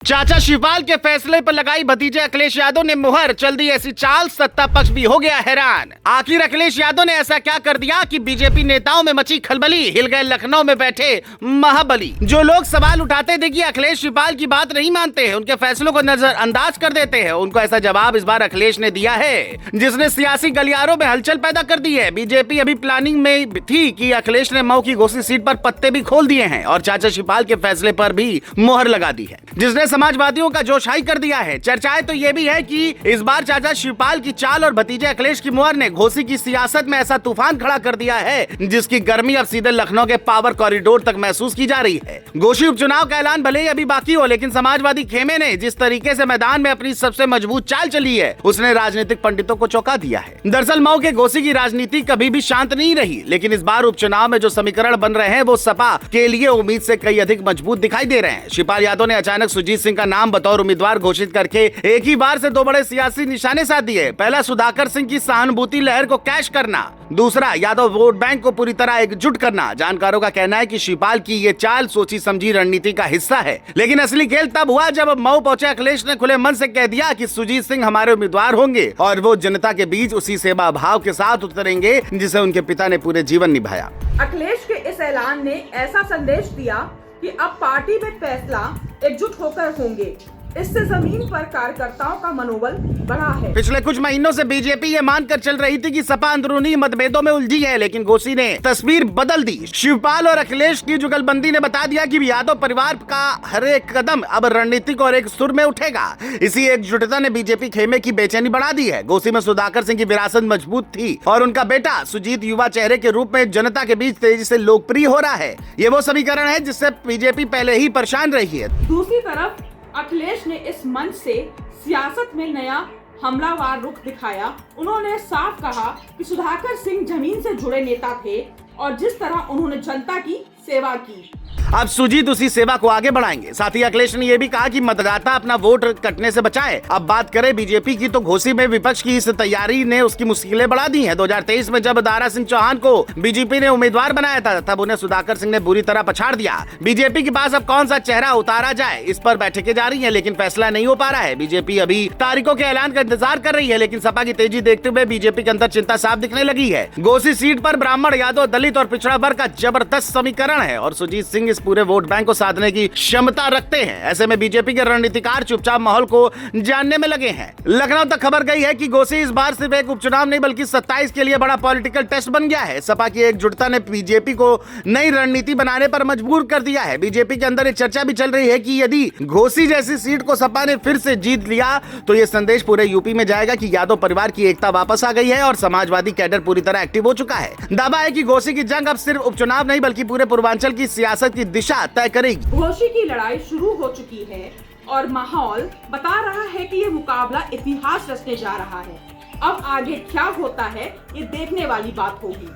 चाचा शिवपाल के फैसले पर लगाई भतीजे अखिलेश यादव ने मुहर, चल दी ऐसी चाल, सत्ता पक्ष भी हो गया हैरान। आखिर अखिलेश यादव ने ऐसा क्या कर दिया कि बीजेपी नेताओं में मची खलबली, हिल गए लखनऊ में बैठे महाबली। जो लोग सवाल उठाते थे कि अखिलेश शिवपाल की बात नहीं मानते हैं, उनके फैसलों को नजरअंदाज कर देते हैं, उनको ऐसा जवाब इस बार अखिलेश ने दिया है जिसने सियासी गलियारों में हलचल पैदा कर दी है। बीजेपी अभी प्लानिंग में थी कि अखिलेश ने मऊ की घोसी सीट पर पत्ते भी खोल दिए हैं और चाचा शिवपाल के फैसले पर भी मुहर लगा दी है, जिसने समाजवादियों का जोश हाई कर दिया है। चर्चाएं तो ये भी है कि इस बार चाचा शिवपाल की चाल और भतीजे अखिलेश की मुहर ने घोसी की सियासत में ऐसा तूफान खड़ा कर दिया है जिसकी गर्मी अब सीधे लखनऊ के पावर कॉरिडोर तक महसूस की जा रही है। घोसी उपचुनाव का ऐलान भले ही अभी बाकी हो, लेकिन समाजवादी खेमे ने जिस तरीके से मैदान में अपनी सबसे मजबूत चाल चली है, उसने राजनीतिक पंडितों को चौंका दिया है। दरअसल मऊ के घोसी की राजनीति कभी भी शांत नहीं रही, लेकिन इस बार उपचुनाव में जो समीकरण बन रहे हैं वो सपा के लिए उम्मीद से कई अधिक मजबूत दिखाई दे रहे हैं। शिवपाल यादव ने अचानक सुजीत सिंह का नाम बतौर उम्मीदवार घोषित करके एक ही बार से दो बड़े सियासी निशाने साध दिए। पहला, सुधाकर सिंह की सहानुभूति लहर को कैश करना, दूसरा, यादव वोट बैंक को पूरी तरह एकजुट करना। जानकारों का कहना है कि शिवपाल की ये चाल सोची समझी रणनीति का हिस्सा है, लेकिन असली खेल तब हुआ जब मऊ पहुंचे अखिलेश ने खुले मन से कह दिया कि सुजीत सिंह हमारे उम्मीदवार होंगे और वो जनता के बीच उसी सेवा भाव के साथ उतरेंगे जिसे उनके पिता ने पूरे जीवन निभाया। अखिलेश के इस ऐलान ने ऐसा संदेश दिया कि अब पार्टी में फैसला एकजुट होकर होंगे। इससे जमीन पर कार्यकर्ताओं का मनोबल बढ़ा है। पिछले कुछ महीनों से बीजेपी ये मानकर चल रही थी कि सपा अंदरूनी मतभेदों में उलझी है, लेकिन घोसी ने तस्वीर बदल दी। शिवपाल और अखिलेश की जुगलबंदी ने बता दिया कि यादव परिवार का हर एक कदम अब रणनीतिक और एक सुर में उठेगा। इसी एकजुटता ने बीजेपी खेमे की बेचैनी बढ़ा दी है। घोसी में सुधाकर सिंह की विरासत मजबूत थी और उनका बेटा सुजीत युवा चेहरे के रूप में जनता के बीच तेजी से लोकप्रिय हो रहा है। ये वो समीकरण है जिससे बीजेपी पहले ही परेशान रही है। दूसरी तरफ अखिलेश ने इस मंच से सियासत में नया हमलावर रुख दिखाया। उन्होंने साफ कहा कि सुधाकर सिंह जमीन से जुड़े नेता थे और जिस तरह उन्होंने जनता की सेवा की, अब सुजीत उसी सेवा को आगे बढ़ाएंगे। साथ ही अखिलेश ने यह भी कहा कि मतदाता अपना वोट कटने से बचाए। अब बात करें बीजेपी की, तो घोसी में विपक्ष की इस तैयारी ने उसकी मुश्किलें बढ़ा दी हैं। 2023 में जब दारा सिंह चौहान को बीजेपी ने उम्मीदवार बनाया था, तब उन्हें सुधाकर सिंह ने बुरी तरह पछाड़ दिया। बीजेपी के पास अब कौन सा चेहरा उतारा जाए, इस पर बैठकें जारी है, लेकिन फैसला नहीं हो पा रहा है। बीजेपी अभी तारीखों के ऐलान का इंतजार कर रही है, लेकिन सपा की तेजी देखते हुए बीजेपी के अंदर चिंता साफ दिखने लगी है। घोसी सीट पर ब्राह्मण, यादव, दलित और पिछड़ा वर्ग का जबरदस्त समीकरण है और सुजीत सिंह इस पूरे वोट बैंक को साधने की क्षमता रखते हैं। ऐसे में बीजेपी के रणनीतिकार चुपचाप माहौल को जानने में लगे हैं। लखनऊ तक खबर गई है कि घोसी इस बार सिर्फ एक उपचुनाव नहीं बल्कि 27 के लिए बड़ा पॉलिटिकल टेस्ट बन गया है। सपा की एकजुटता ने बीजेपी को नई रणनीति बनाने पर मजबूर कर दिया है। बीजेपी के अंदर एक चर्चा भी चल रही है कि यदि घोसी जैसी सीट को सपा ने फिर से जीत लिया तो यह संदेश पूरे यूपी में जाएगा कि यादव परिवार की एकता वापस आ गई है और समाजवादी कैडर पूरी तरह एक्टिव हो चुका है। दावा है कि घोसी की जंग अब सिर्फ उपचुनाव नहीं बल्कि पूरे पूर्वांचल की सियासत की दिशा तय करेगी। घोसी की लड़ाई शुरू हो चुकी है और माहौल बता रहा है कि ये मुकाबला इतिहास रचने जा रहा है। अब आगे क्या होता है ये देखने वाली बात होगी।